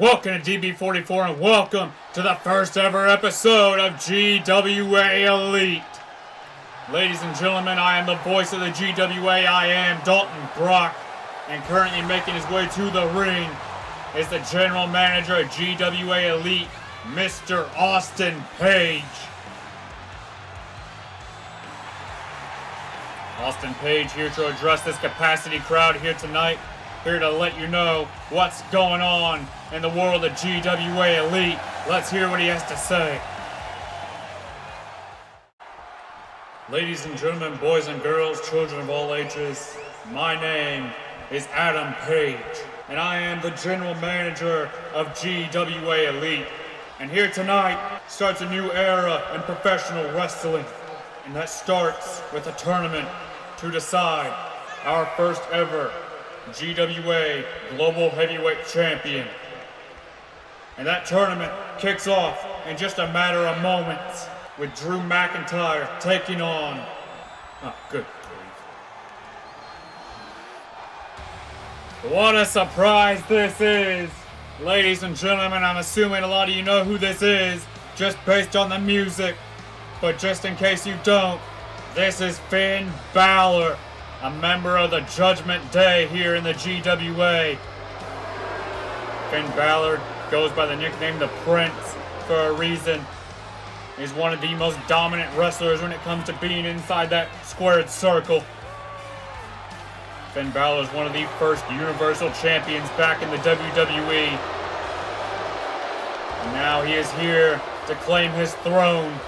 Welcome to DB44 and welcome to the first ever episode of GWA Elite. Ladies and gentlemen, I am the voice of the GWA. I am Dalton Brock, and currently making his way to the ring is the general manager of GWA Elite, Mr. Austin Page. Austin Page here to address this capacity crowd here tonight. Here to let you know what's going on in the world of GWA Elite. Let's hear what he has to say. Ladies and gentlemen, boys and girls, children of all ages, my name is Adam Page, and I am the general manager of GWA Elite. And here tonight starts a new era in professional wrestling, and that starts with a tournament to decide our first ever GWA Global Heavyweight Champion. And that tournament kicks off in just a matter of moments with Drew McIntyre taking on... Oh, good grief. What a surprise this is! Ladies and gentlemen, I'm assuming a lot of you know who this is just based on the music. But just in case you don't, this is Finn Balor, a member of the Judgment Day here in the GWA. Finn Balor goes by the nickname The Prince for a reason. He's one of the most dominant wrestlers when it comes to being inside that squared circle. Finn Balor is one of the first Universal Champions back in the WWE. And now he is here to claim his throne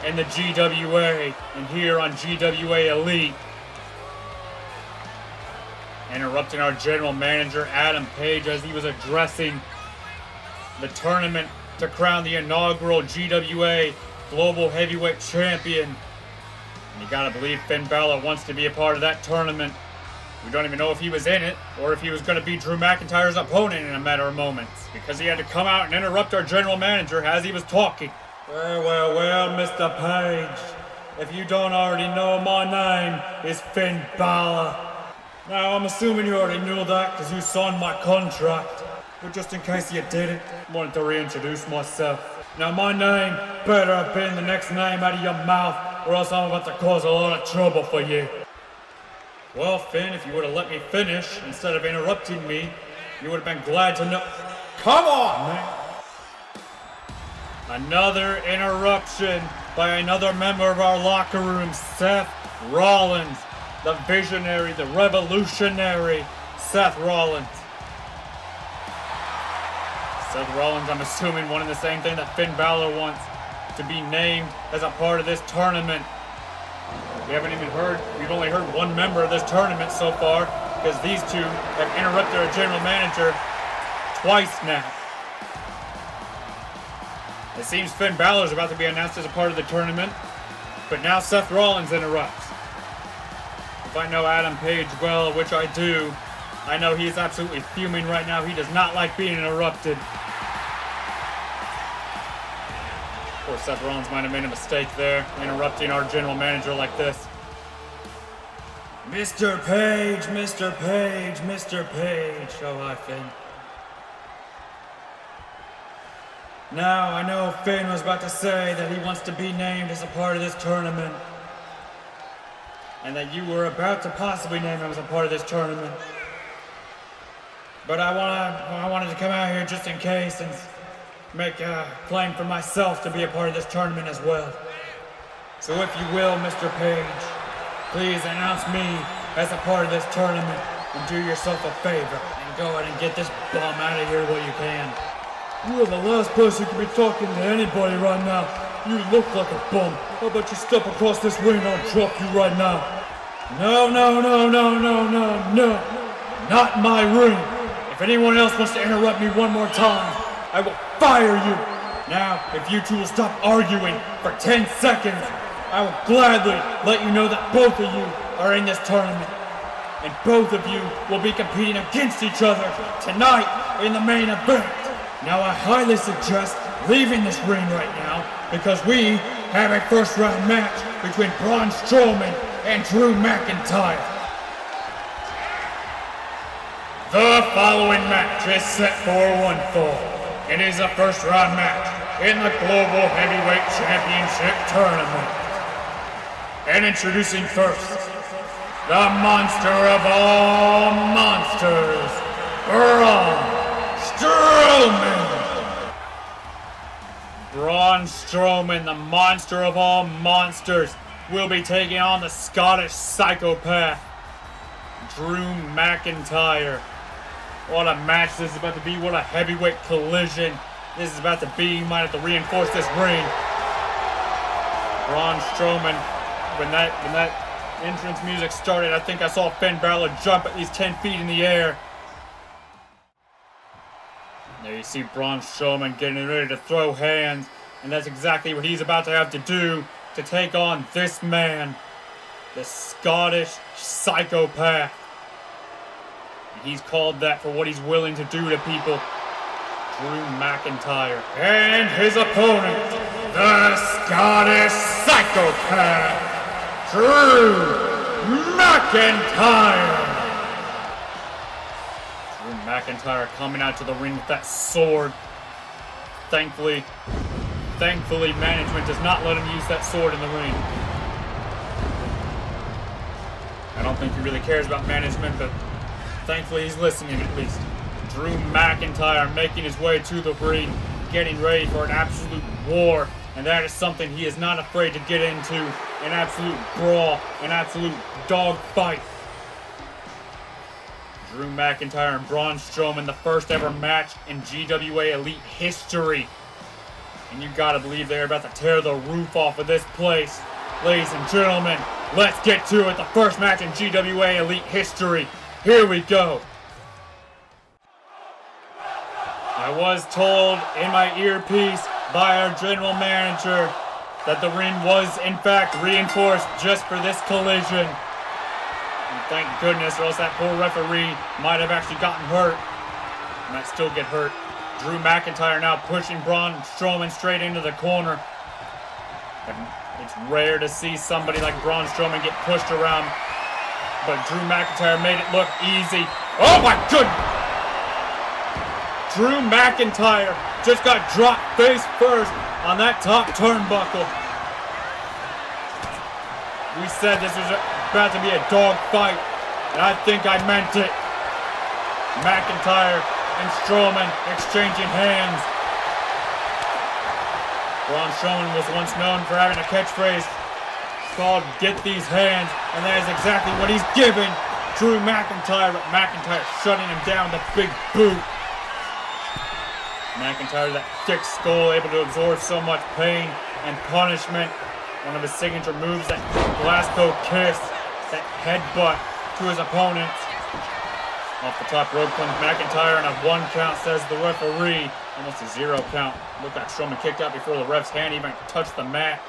in the GWA and here on GWA Elite. Interrupting our general manager Adam Page as he was addressing the tournament to crown the inaugural GWA Global Heavyweight Champion. And you gotta believe Finn Balor wants to be a part of that tournament. We don't even know if he was in it or if he was gonna be Drew McIntyre's opponent in a matter of moments, because he had to come out and interrupt our general manager as he was talking. Well, Mr. Page, if you don't already know, my name is Finn Balor. Now, I'm assuming you already knew that because you signed my contract. But just in case you didn't, I wanted to reintroduce myself. Now, my name better have been the next name out of your mouth, or else I'm about to cause a lot of trouble for you. Well, Finn, if you would have let me finish instead of interrupting me, you would have been glad to know. Come on, man! Another interruption by another member of our locker room, Seth Rollins. The visionary, the revolutionary Seth Rollins. Seth Rollins, I'm assuming, wanting the same thing that Finn Balor wants, to be named as a part of this tournament. We haven't even heard, we've only heard one member of this tournament so far, because these two have interrupted our general manager twice now. It seems Finn Balor is about to be announced as a part of the tournament, but now Seth Rollins interrupts. If I know Adam Page well, which I do, I know he's absolutely fuming right now. He does not like being interrupted. Of course, Seth Rollins might have made a mistake there, interrupting our general manager like this. Mr. Page, Mr. Page, Mr. Page. Oh, hi, Finn. Now, I know Finn was about to say that he wants to be named as a part of this tournament, and that you were about to possibly name him as a part of this tournament. But I wanted to come out here just in case and make a claim for myself to be a part of this tournament as well. So if you will, Mr. Page, please announce me as a part of this tournament and do yourself a favor and go ahead and get this bum out of here while you can. You are the last person who could be talking to anybody right now. You look like a bum. How about you step across this ring and I'll drop you right now? No. Not my ring. If anyone else wants to interrupt me one more time, I will fire you. Now, if you two will stop arguing for 10 seconds, I will gladly let you know that both of you are in this tournament. And both of you will be competing against each other tonight in the main event. Now, I highly suggest leaving this ring right now, because we have a first round match between Braun Strowman and Drew McIntyre. The following match is set for one fall. It is a first round match in the Global Heavyweight Championship Tournament. And introducing first, the monster of all monsters, Braun Strowman. Braun Strowman, the monster of all monsters, will be taking on the Scottish psychopath, Drew McIntyre. What a match this is about to be. What a heavyweight collision this is about to be. You might have to reinforce this ring. Braun Strowman, when that entrance music started, I think I saw Finn Balor jump at least 10 feet in the air. There you see Braun Strowman getting ready to throw hands, and that's exactly what he's about to have to do to take on this man, the Scottish psychopath. And he's called that for what he's willing to do to people. Drew McIntyre. And his opponent, the Scottish psychopath, Drew McIntyre. Drew McIntyre coming out to the ring with that sword. Thankfully, management does not let him use that sword in the ring. I don't think he really cares about management, but thankfully he's listening at least. Drew McIntyre making his way to the ring, getting ready for an absolute war, and that is something he is not afraid to get into. An absolute brawl, an absolute dogfight. Drew McIntyre and Braun Strowman, the first ever match in GWA Elite history. And you gotta believe they're about to tear the roof off of this place. Ladies and gentlemen, let's get to it. The first match in GWA Elite history. Here we go. I was told in my earpiece by our general manager that the ring was in fact reinforced just for this collision. And thank goodness, or else that poor referee might have actually gotten hurt. Might still get hurt. Drew McIntyre now pushing Braun Strowman straight into the corner. It's rare to see somebody like Braun Strowman get pushed around, but Drew McIntyre made it look easy. Oh my goodness! Drew McIntyre just got dropped face first on that top turnbuckle. We said this was about to be a dog fight, and I think I meant it. McIntyre and Strowman exchanging hands. Braun Strowman was once known for having a catchphrase called "Get these hands," and that is exactly what he's giving Drew McIntyre, but McIntyre shutting him down with a big boot. McIntyre, that thick skull, able to absorb so much pain and punishment. One of his signature moves, that Glasgow kiss, that headbutt to his opponent. Off the top rope comes McIntyre, and a 1 count, says the referee. Almost a 0 count. Looked like Strowman kicked out before the ref's hand even touched the mat.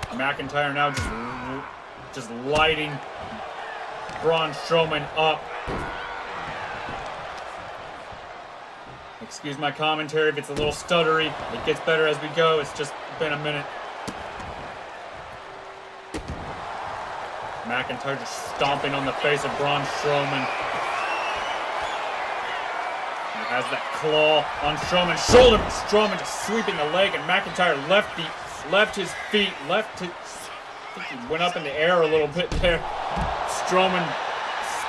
McIntyre now just lighting Braun Strowman up. Excuse my commentary if it's a little stuttery. It gets better as we go. It's just been a minute. McIntyre just stomping on the face of Braun Strowman. He has that claw on Strowman's shoulder. Strowman just sweeping the leg, and McIntyre left his feet. I think he went up in the air a little bit there. Strowman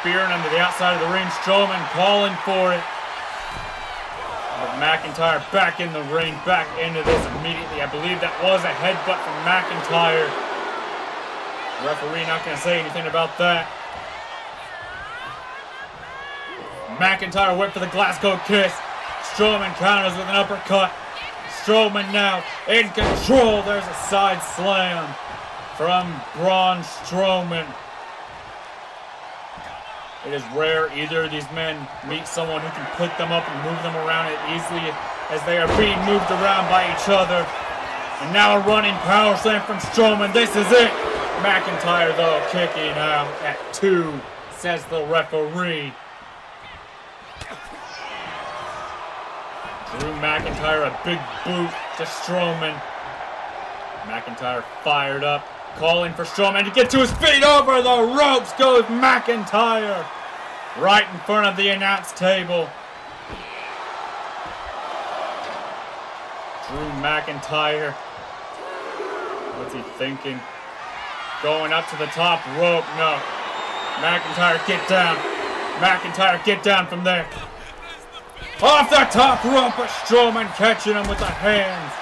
spearing him to the outside of the ring. Strowman calling for it. But McIntyre back in the ring, back into this immediately. I believe that was a headbutt from McIntyre. The referee not going to say anything about that. McIntyre went for the Glasgow kiss. Strowman counters with an uppercut. Strowman now in control. There's a side slam from Braun Strowman. It is rare either of these men meet someone who can pick them up and move them around as easily as they are being moved around by each other. And now a running power slam from Strowman. This is it. McIntyre, though, kicking out at 2, says the referee. Drew McIntyre, a big boot to Strowman. McIntyre fired up, calling for Strowman to get to his feet. Over the ropes goes McIntyre, right in front of the announce table. McIntyre. What's he thinking? Going up to the top rope. No. McIntyre, get down. McIntyre, get down from there. Off the top rope, but Strowman catching him with the hands.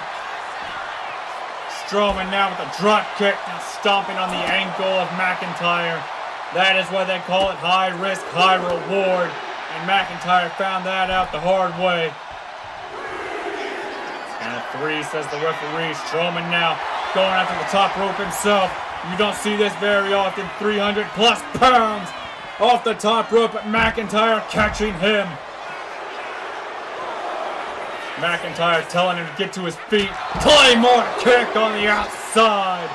Strowman now with a drop kick and stomping on the ankle of McIntyre. That is why they call it high risk, high reward. And McIntyre found that out the hard way. And a 3, says the referee. Strowman now going after the top rope himself. You don't see this very often. 300 plus pounds off the top rope, but McIntyre catching him. McIntyre telling him to get to his feet. Claymore kick on the outside.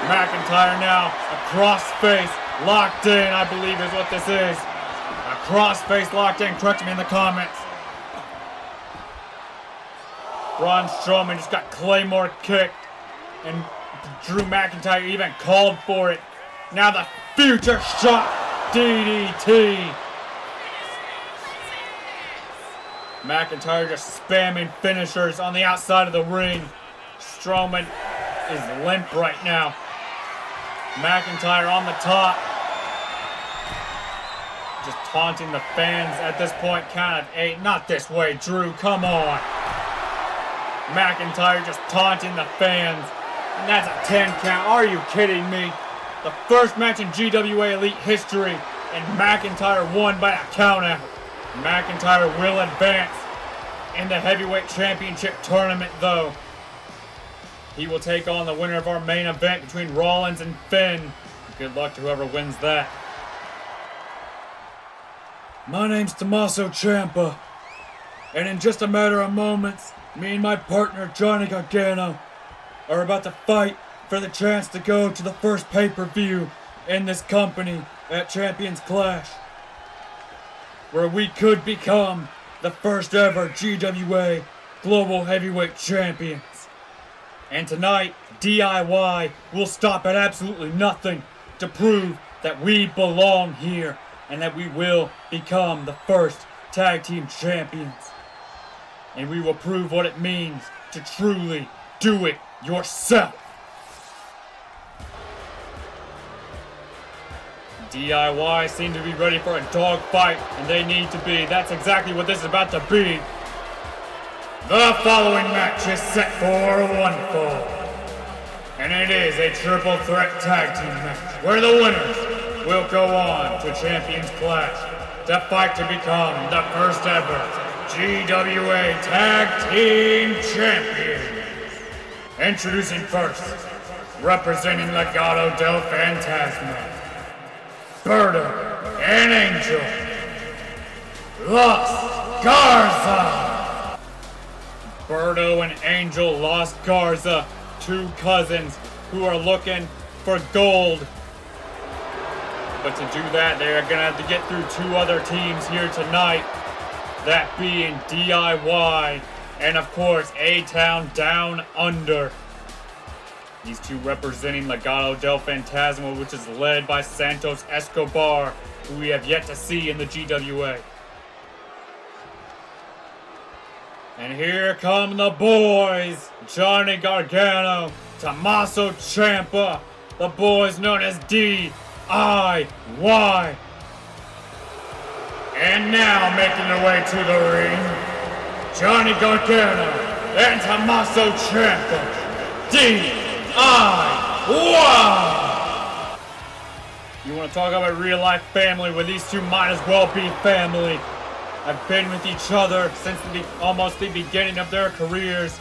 McIntyre now, a crossface locked in, I believe is what this is. A crossface locked in, correct me in the comments. Braun Strowman just got Claymore kicked, and Drew McIntyre even called for it. Now the future shock DDT. McIntyre just spamming finishers on the outside of the ring. Strowman is limp right now. McIntyre on the top. Just taunting the fans at this point. Count of 8. Not this way, Drew. Come on. McIntyre just taunting the fans. And that's a 10 count. Are you kidding me? The first match in GWA Elite history. And McIntyre won by a countout. McIntyre will advance in the Heavyweight Championship tournament, though. He will take on the winner of our main event between Rollins and Finn. Good luck to whoever wins that. My name's Tommaso Ciampa, and in just a matter of moments, me and my partner Johnny Gargano are about to fight for the chance to go to the first pay-per-view in this company at Champions Clash, where we could become the first ever GWA Global Heavyweight Champions. And tonight, DIY will stop at absolutely nothing to prove that we belong here and that we will become the first tag team champions. And we will prove what it means to truly do it yourself. DIY seem to be ready for a dogfight, and they need to be. That's exactly what this is about to be. The following match is set for one fall, and it is a triple threat tag team match where the winners will go on to Champions Clash to fight to become the first ever GWA Tag Team Champions. Introducing first, representing Legado del Fantasma, Berto and Angel, Los Garza. Berto and Angel Los Garza, two cousins who are looking for gold. But to do that, they are going to have to get through two other teams here tonight. That being DIY and, of course, A-Town Down Under. These two representing Legado del Fantasma, which is led by Santos Escobar, who we have yet to see in the GWA. And here come the boys, Johnny Gargano, Tommaso Ciampa, the boys known as DIY. And now making their way to the ring, Johnny Gargano and Tommaso Ciampa, DIY. You want to talk about real life family? Well, these two might as well be family. Have been with each other since almost the beginning of their careers.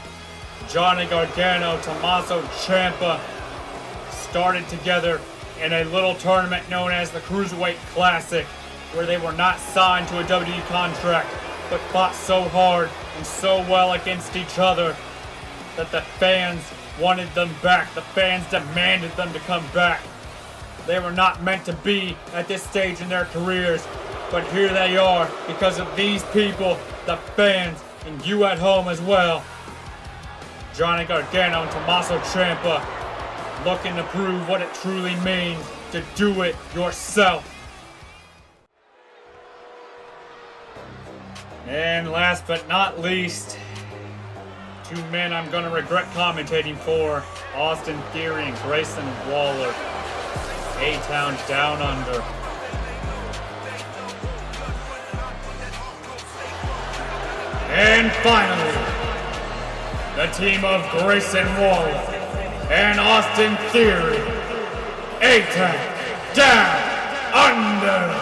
Johnny Gargano, Tommaso Ciampa started together in a little tournament known as the Cruiserweight Classic, where they were not signed to a WWE contract, but fought so hard and so well against each other that the fans wanted them back. The fans demanded them to come back. They were not meant to be at this stage in their careers, but here they are because of these people, the fans, and you at home as well. Johnny Gargano and Tommaso Ciampa looking to prove what it truly means to do it yourself. And last but not least, Two men I'm gonna regret commentating for. Austin Theory and Grayson Waller. A-Town Down Under. And finally, the team of Grayson Waller and Austin Theory. A-Town Down Under.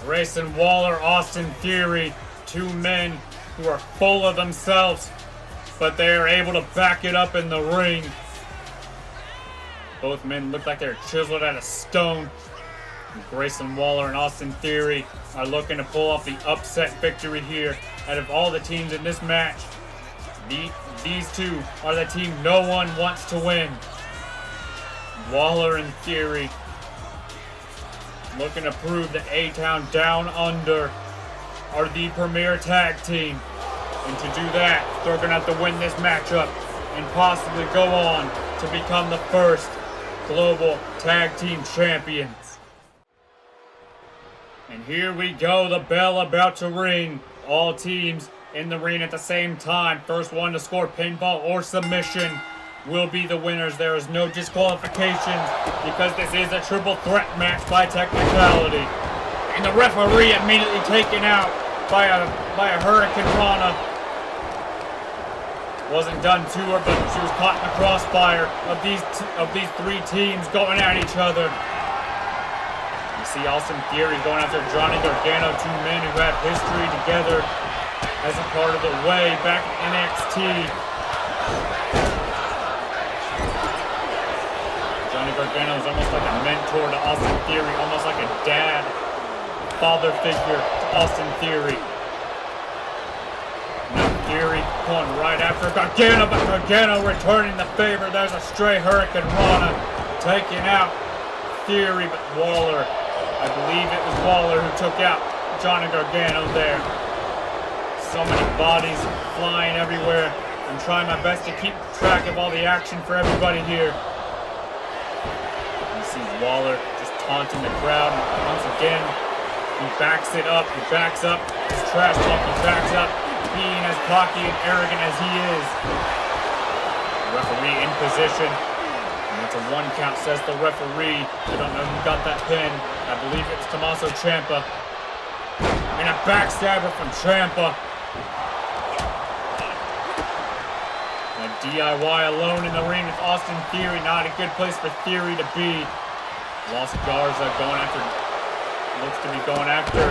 Grayson Waller, Austin Theory, two men who are full of themselves, but they are able to back it up in the ring. Both men look like they're chiseled out of stone. Grayson Waller and Austin Theory are looking to pull off the upset victory here. Out of all the teams in this match, these two are the team no one wants to win. Waller and Theory looking to prove that A-Town Down Under are the premier tag team. And to do that, they're going to have to win this matchup and possibly go on to become the first global tag team champions. And here we go, the bell about to ring. All teams in the ring at the same time. First one to score pinfall or submission will be the winners. There is no disqualifications because this is a triple threat match by technicality. And the referee immediately taken out by a Hurricane Rana. Wasn't done to her, but she was caught in the crossfire of these three teams going at each other. You see Austin Theory going after Johnny Gargano, two men who have history together as a part of the Way back in NXT. Johnny Gargano is almost like a mentor to Austin Theory, almost like a dad, father figure to Austin Theory. Now Theory going right after Gargano, but Gargano returning the favor. There's a stray Hurricane Rana taking out Theory, but Waller, I believe it was Waller who took out Johnny Gargano there. So many bodies flying everywhere. I'm trying my best to keep track of all the action for everybody here. You see Waller just taunting the crowd once again. He backs it up, he backs up, his trash talk, he backs up, being as cocky and arrogant as he is. The referee in position. And it's a 1 count, says the referee. I don't know who got that pin. I believe it's Tommaso Ciampa. And a backstabber from Ciampa. A DIY alone in the ring with Austin Theory. Not a good place for Theory to be. Los Garza going after, looks to be going after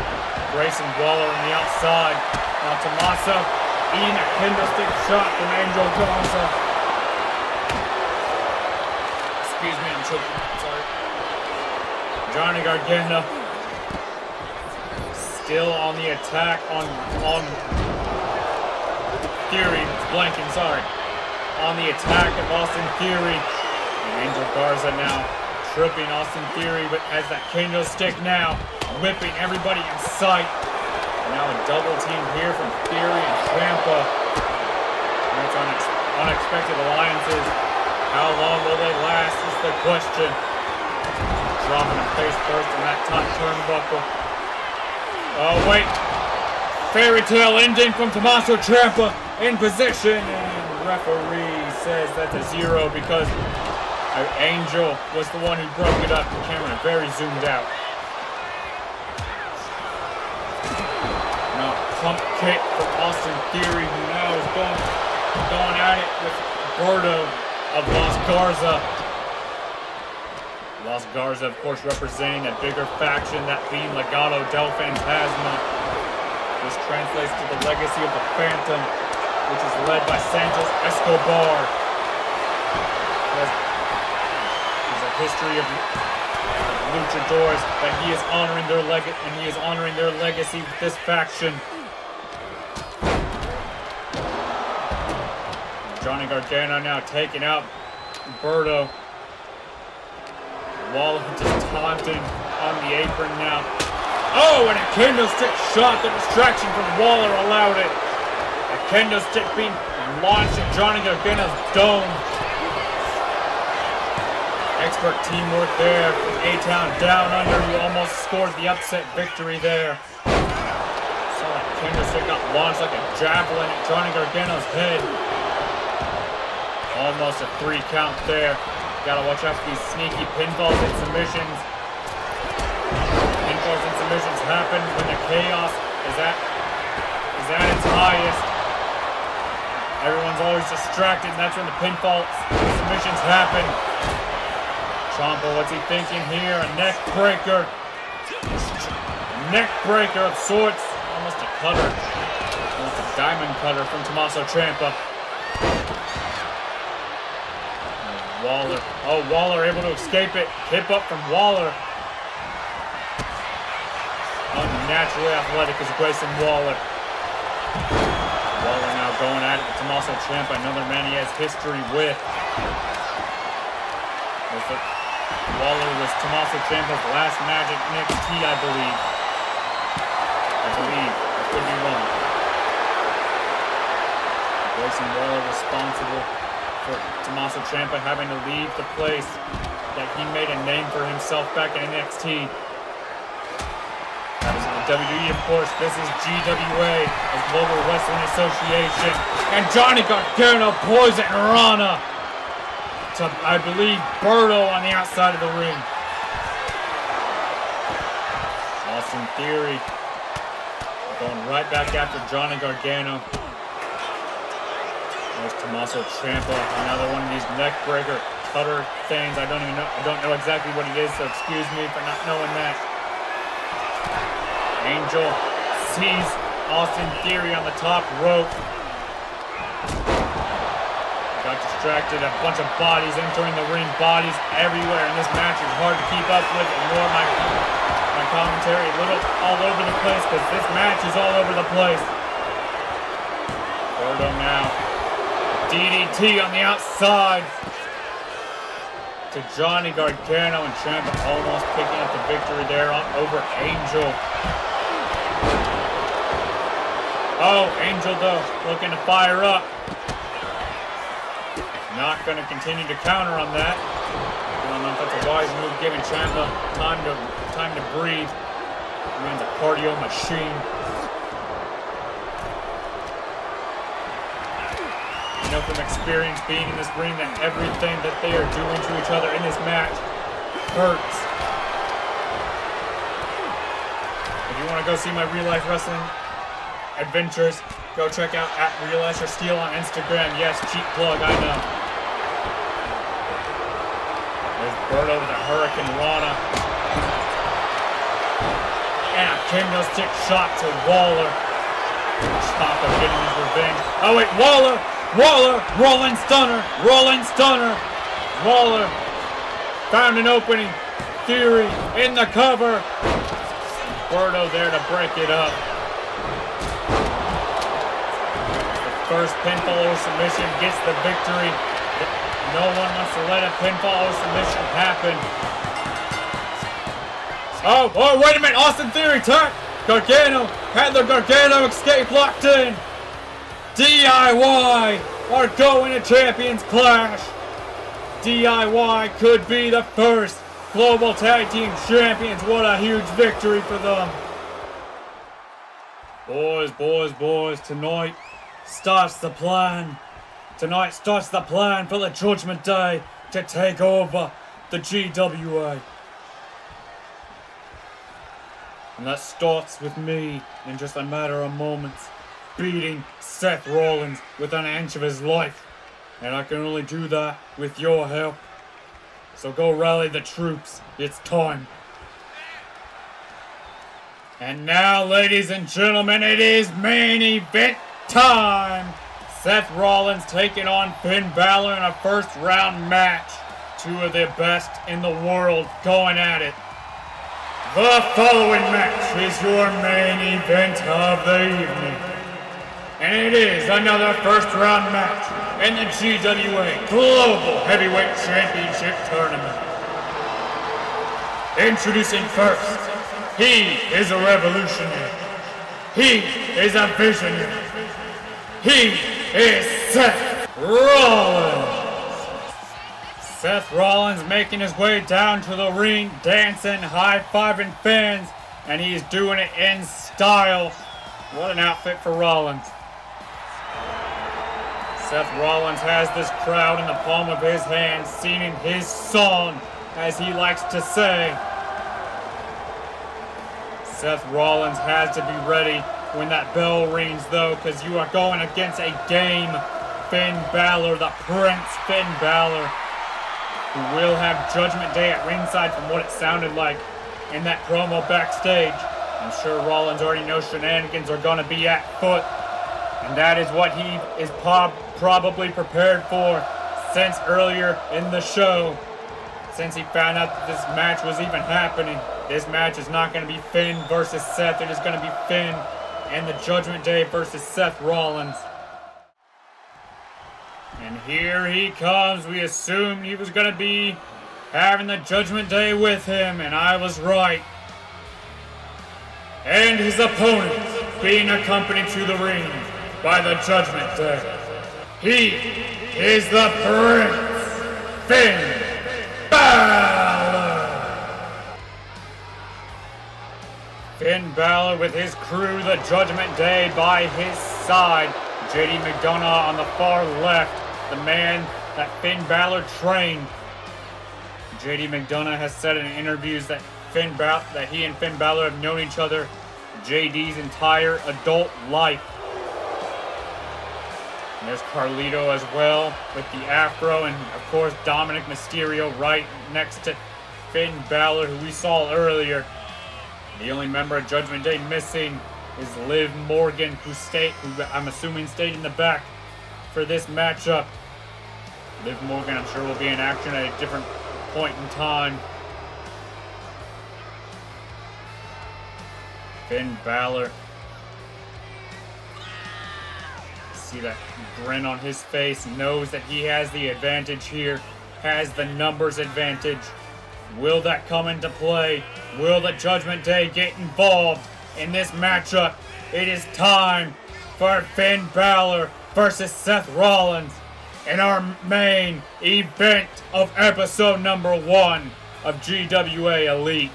Grayson Waller on the outside. Now Tommaso eating a candlestick shot from Angel Garza. Excuse me, I'm choking. Sorry. Johnny Gargano still on the attack on Theory. It's blanking, sorry. On the attack of Austin Theory. And Angel Garza now tripping Austin Theory, but has that candlestick now, whipping everybody in sight. Now a double team here from Theory and Ciampa. That's unexpected alliances. How long will they last is the question. Dropping him face first in that top turnbuckle. Oh wait. Fairy tale ending from Tommaso Ciampa in position. And referee says that's a 0 because Angel was the one who broke it up. The camera very zoomed out. Now pump kick for Austin Theory, who now is going at it with Berto of Los Garza. Los Garza, of course, representing a bigger faction, that being Legado del Fantasma. This translates to the legacy of the Phantom, which is led by Santos Escobar. There's a history of luchadors that he is honoring their legacy with this faction. Johnny Gargano now taking out Berto. Waller just taunting on the apron now. Oh, and a candlestick shot. The distraction from Waller allowed it. A candlestick being launched at Johnny Gargano's dome. Expert teamwork there from A-Town Down Under, who almost scored the upset victory there. Saw that Candlestick got launched like a javelin at Johnny Gargano's head. Almost a 3 count there. Gotta watch out for these sneaky pinfalls and submissions. Pinfalls and submissions happen when the chaos is at its highest. Everyone's always distracted, and that's when the pinfall submissions happen. Ciampa, what's he thinking here? A neck breaker. Neck breaker of sorts. Almost a cutter. Almost a diamond cutter from Tommaso Ciampa. Waller. Oh, Waller able to escape it. Hip up from Waller. Unnaturally athletic is Grayson Waller. Waller now going at it with Tommaso Ciampa, another man he has history with. Waller was Tommaso Ciampa's last match at NXT, I believe. I could be wrong. Grayson Waller responsible for Tommaso Ciampa having to leave the place that he made a name for himself back in NXT. That was in the WWE, of course. This is GWA, the Global Wrestling Association. And Johnny Gargano poison Rana to, I believe, Berto on the outside of the ring. Austin Theory going right back after Johnny Gargano. There's Tommaso Ciampa, another one of these neck breaker cutter things. I don't know exactly what it is, so excuse me for not knowing that. Angel sees Austin Theory on the top rope. Got distracted, a bunch of bodies entering the ring, bodies everywhere, and this match is hard to keep up with. Ignore my commentary, a little all over the place, because this match is all over the place. Gordo now. DDT on the outside to Johnny Gargano, and Ciampa almost picking up the victory there over Angel. Oh, Angel though, looking to fire up. Not going to continue to counter on that. I don't know if that's a wise move, giving Ciampa time to breathe. Man's a cardio machine. You know from experience being in this ring that everything that they are doing to each other in this match hurts. If you want to go see my real life wrestling adventures, go check out at @RealAsherSteel on Instagram. Yes, cheap plug, I know. There's Berto with a Hurricane Rana. And a kendo stick shot to Waller. Ciampa getting his revenge. Oh wait, Waller, rolling stunner. Waller found an opening. Theory in the cover. Berto there to break it up. First pinfall or submission gets the victory. No one wants to let a pinfall or submission happen. Oh, wait a minute. Austin Theory turned. Gargano had the Gargano escape locked in. DIY are going to Champions Clash. DIY could be the first Global Tag Team Champions. What a huge victory for them. Boys, tonight starts the plan. Tonight starts the plan for the Judgment Day to take over the GWA. And that starts with me in just a matter of moments beating Seth Rollins within an inch of his life. And I can only do that with your help. So go rally the troops. It's time. And now, ladies and gentlemen, it is main event time. Seth Rollins taking on Finn Balor in a first round match. Two of the best in the world going at it. The following match is your main event of the evening. And it is another first round match in the GWA Global Heavyweight Championship Tournament. Introducing first, he is a revolutionary. He is a visionary. He is Seth Rollins. Seth Rollins making his way down to the ring, dancing, high-fiving fans, and he's doing it in style. What an outfit for Rollins. Seth Rollins has this crowd in the palm of his hand, singing his song, as he likes to say. Seth Rollins has to be ready when that bell rings, though, because you are going against a game Finn Balor, the Prince Finn Balor, who will have Judgment Day at ringside from what it sounded like in that promo backstage. I'm sure Rollins already knows shenanigans are going to be at foot, and that is what he is probably prepared for since earlier in the show. Since he found out that this match was even happening, this match is not going to be Finn versus Seth. It is going to be Finn and the Judgment Day versus Seth Rollins. And here he comes. We assumed he was going to be having the Judgment Day with him, and I was right. And his opponent being accompanied to the ring by the Judgment Day. He is the Prince Finn Balor. Finn Balor with his crew, the Judgment Day, by his side. JD McDonough on the far left, the man that Finn Balor trained. JD McDonough has said in interviews that he and Finn Balor have known each other JD's entire adult life. And there's Carlito as well with the afro, and of course Dominic Mysterio right next to Finn Balor, who we saw earlier. The only member of Judgment Day missing is Liv Morgan, who I'm assuming stayed in the back for this matchup. Liv Morgan, I'm sure, will be in action at a different point in time. Finn Balor. See that grin on his face, knows that he has the advantage here, has the numbers advantage. Will that come into play? Will the Judgment Day get involved in this matchup? It is time for Finn Balor versus Seth Rollins in our main event of episode number 1 of GWA Elite.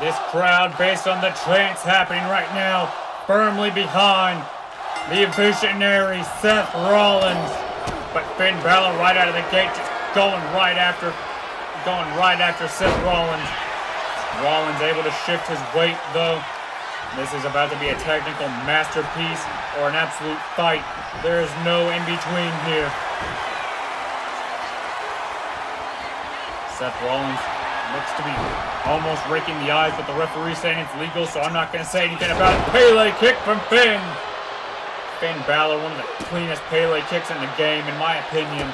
This crowd, based on the chants happening right now, firmly behind the visionary Seth Rollins. But Finn Balor right out of the gate, just going right after Seth Rollins. Rollins able to shift his weight, though. This is about to be a technical masterpiece or an absolute fight. There is no in-between here. Seth Rollins looks to be almost raking the eyes, but the referee saying it's legal, so I'm not going to say anything about it. Pele kick from Finn. Finn Balor, one of the cleanest Pele kicks in the game, in my opinion.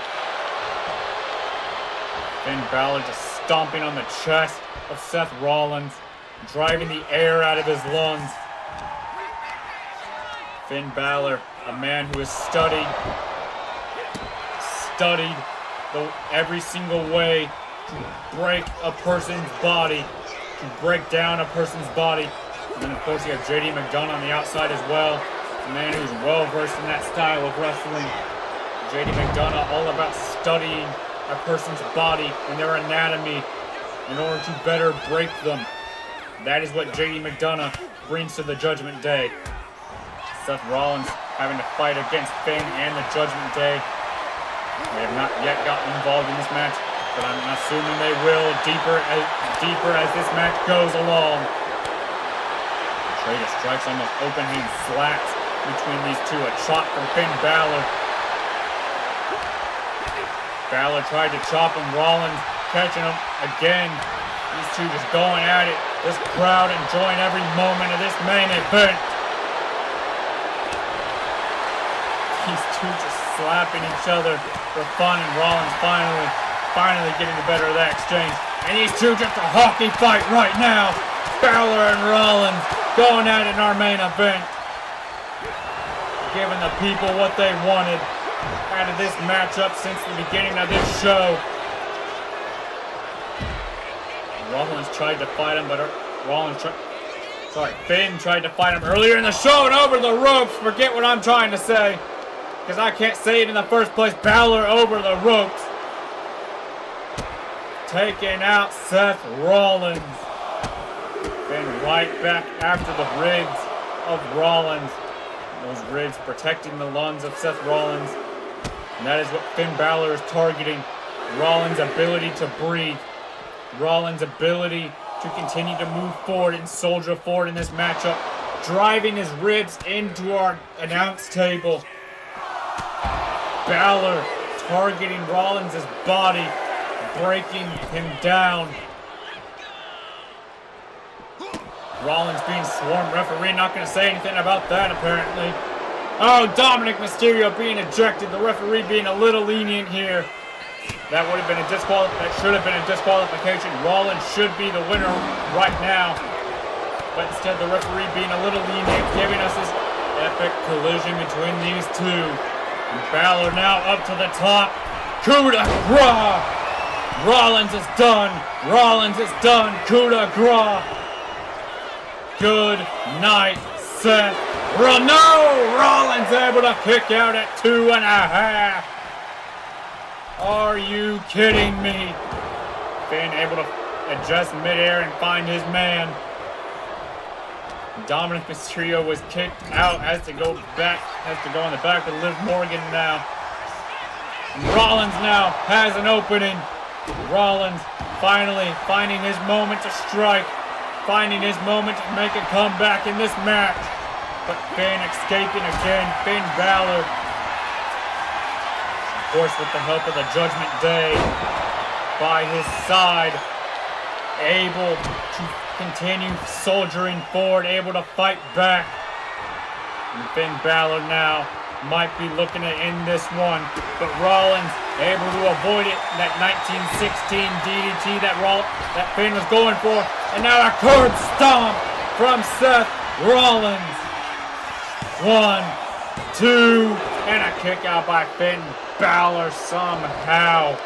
Finn Balor just stomping on the chest of Seth Rollins, driving the air out of his lungs. Finn Balor, a man who has studied every single way to break a person's body, to break down a person's body. And then of course you have JD McDonough on the outside as well, a man who's well versed in that style of wrestling. JD McDonough all about studying a person's body and their anatomy in order to better break them. That is what JD McDonough brings to the Judgment Day. Seth Rollins having to fight against Finn and the Judgment Day. They have not yet gotten involved in this match, but I'm assuming they will deeper as this match goes along. Trade of strikes, almost open hand slaps between these two. A chop from Finn Balor. Balor tried to chop him. Rollins catching him again. These two just going at it. This crowd enjoying every moment of this main event. These two just slapping each other for fun, and Rollins finally getting the better of that exchange. And these two just a hockey fight right now. Balor and Rollins going at it in our main event. Giving the people what they wanted out of this matchup since the beginning of this show. Rollins tried to fight him, but Finn tried to fight him earlier in the show and over the ropes. Forget what I'm trying to say, because I can't say it in the first place. Balor over the ropes. taking out Seth Rollins. Finn right back after the ribs of Rollins. Those ribs protecting the lungs of Seth Rollins. And that is what Finn Balor is targeting. Rollins' ability to breathe. Rollins' ability to continue to move forward and soldier forward in this matchup. Driving his ribs into our announce table. Balor targeting Rollins' body, breaking him down. Rollins being swarmed. Referee not going to say anything about that, apparently. Oh, Dominic Mysterio being ejected. The referee being a little lenient here. That would have been that should have been a disqualification. Rollins should be the winner right now. But instead, the referee being a little lenient, giving us this epic collision between these two. And Balor now up to the top. Coup de grace! Rollins is done. Rollins is done. Coup de grace. Good night, Seth. No! Rollins able to kick out at 2.5. Are you kidding me? Finn able to adjust midair and find his man. Dominic Mysterio was kicked out, has to go in the back with Liv Morgan now. And Rollins now has an opening. Rollins finally finding his moment to strike, finding his moment to make a comeback in this match. But Finn escaping again. Finn Balor, of course, with the help of the Judgment Day by his side, able to continue soldiering forward, able to fight back. And Finn Balor now might be looking to end this one, but Rollins able to avoid it. That 1916 DDT that Finn was going for, and now a curb stomp from Seth Rollins. 1, 2, and a kick out by Finn Balor somehow.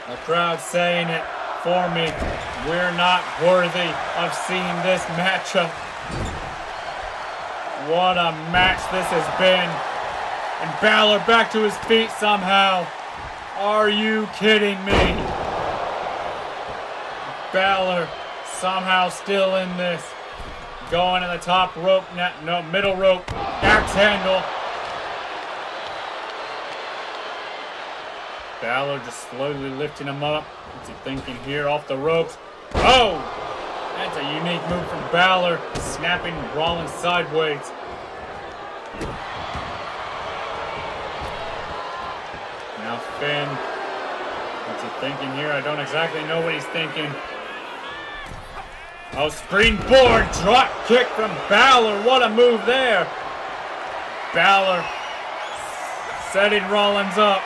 The crowd saying it for me. We're not worthy of seeing this matchup. What a match this has been. And Balor back to his feet somehow. Are you kidding me? Balor somehow still in this. Going to the top rope, no, middle rope, axe handle. Balor just slowly lifting him up. What's he thinking here? Off the ropes. Oh! That's a unique move from Balor, snapping Rollins sideways. Now Finn, what's he thinking here? I don't exactly know what he's thinking. Oh, springboard drop kick from Balor. What a move there. Balor setting Rollins up.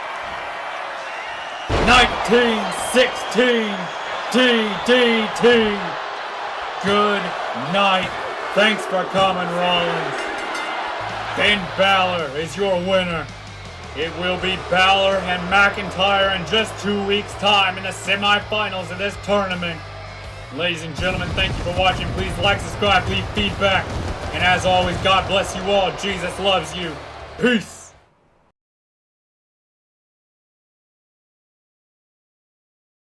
1916 DDT. Good night. Thanks for coming, Rollins. Finn Balor is your winner. It will be Balor and McIntyre in just 2 weeks' time in the semifinals of this tournament. Ladies and gentlemen, thank you for watching. Please like, subscribe, leave feedback. And as always, God bless you all. Jesus loves you. Peace.